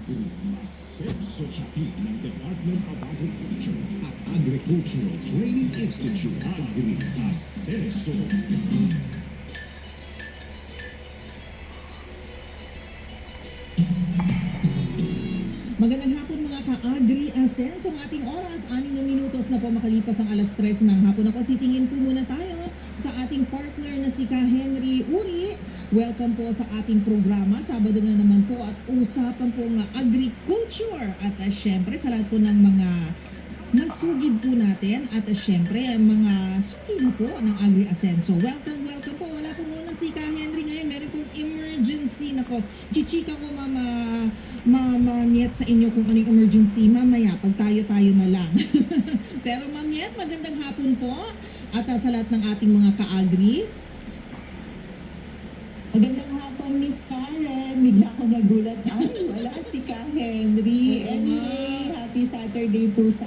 Ascenso hatid ng Department of Agriculture at Agricultural Training Institute. Agri-Ascenso. Magandang hapon mga ka-Agri-Ascenso. Ang ating oras, 6 minutos na po makalipas ang alas 3 ng hapon. Ako, sitingin po muna tayo sa ating partner na si Ka Henry Uri. Welcome po sa ating programa. Sabado na naman po at usapan po ng agriculture. At syempre sa lahat po ng mga nasugid po natin at syempre mga sugid po ng Agri-Ascenso. Welcome po. Wala po muna si Ka Henry ngayon. Meron pong emergency. Nako, chichika ko Ma'am Yet sa inyo kung anong emergency mamaya pag tayo na lang. Pero Ma'am Yet, magandang hapon po at sa lahat ng ating mga ka-agri. Magandang hapon, Miss Karen. Bigla ako nagulat. Ay, wala si Ka Henry. Anyway, happy Saturday po sa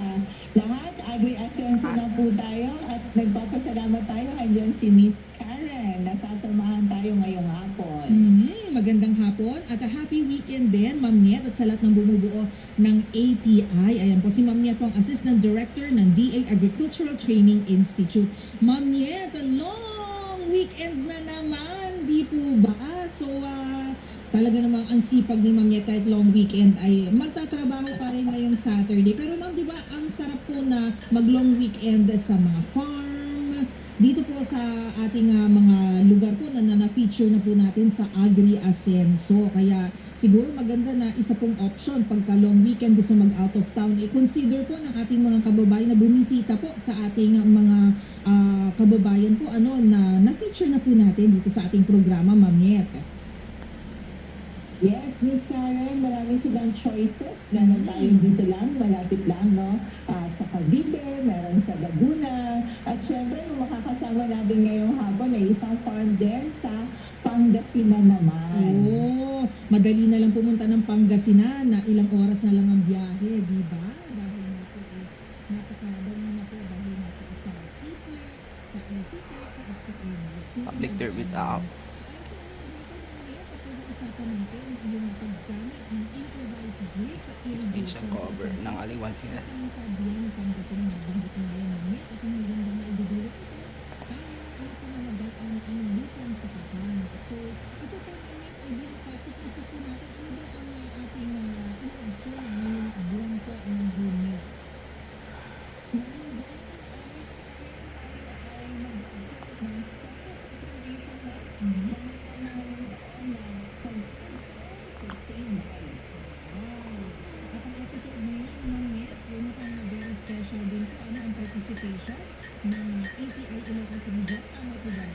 lahat. Agri-Ascenso na po tayo at nagpapasalamat tayo. Andyan si Miss Karen. Nasasamahan tayo ngayong hapon. Magandang hapon at a happy weekend din, Ma'am Niet, at sa lahat ng bumubuo ng ATI. Ayan po si Ma'am Niet po ang Assistant Director ng DA Agricultural Training Institute. Ma'am Niet, a long weekend na naman, di po ba? So, talaga namang ang sipag ni Ma'am Niet kahit long weekend ay magtatrabaho pa rin ngayong Saturday. Pero Ma'am, di ba, ang sarap po na mag-long weekend sa mga farm, dito po sa ating mga lugar po na na-feature na po natin sa Agri-Ascenso. Kaya siguro maganda na isa pong option pagka long weekend gusto mag-out of town. I-consider po ng ating mga kababayan na bumisita po sa ating mga kababayan po na na-feature na po natin dito sa ating programa, Ma'am Niet. Yes, Miss Karen, marami silang choices. Meron tayo dito lang, malapit lang, no? Sa Cavite, meron sa Laguna. At syempre, yung makakasama natin ngayong hapon ay isang farm din sa Pangasinan naman. Oo, madali na lang pumunta ng Pangasinan na ilang oras na lang ang biyahe, di ba? Dahil na po napakadali na po dahil na po sa T-Flex, sa NCTEX at sa MRT. Public service app. Usapan natin yung paggamit ng improvised bridge at Special cover ng Aliwan Hill. sa isang tabihan ng Pangasinan na banggit na yan ng net at ang magandang na idudulot ito. Kaya ano pamamagat ang lupang sa kapan. So, ito po namin ay binapapag-isip po natin ano ba ang ating inasyon ngayong buwan po ng Hunyo. At ang episode na yun, Ma'am Net, yun ang very special din po. Ano ang participation ng ATI Ilocos Region? Tama po ba?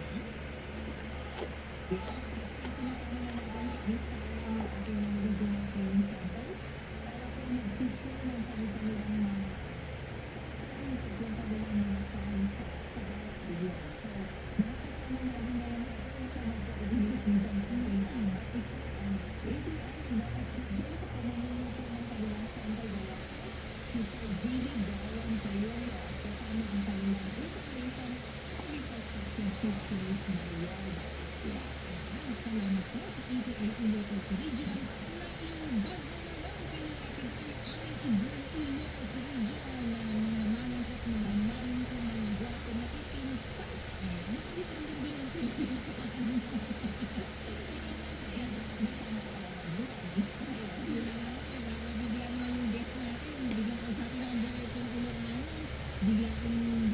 Salamat po sa ATI Ilocos Region na inumbag na lang kalapit ang aming Ilocos Region na mga manang at mga maring ko mga gwapo na pipintas. Nakikita ang ganda ng pipintas. Biglang na yung guest natin, biglang kausapin na ang direktong ulo namin, biglang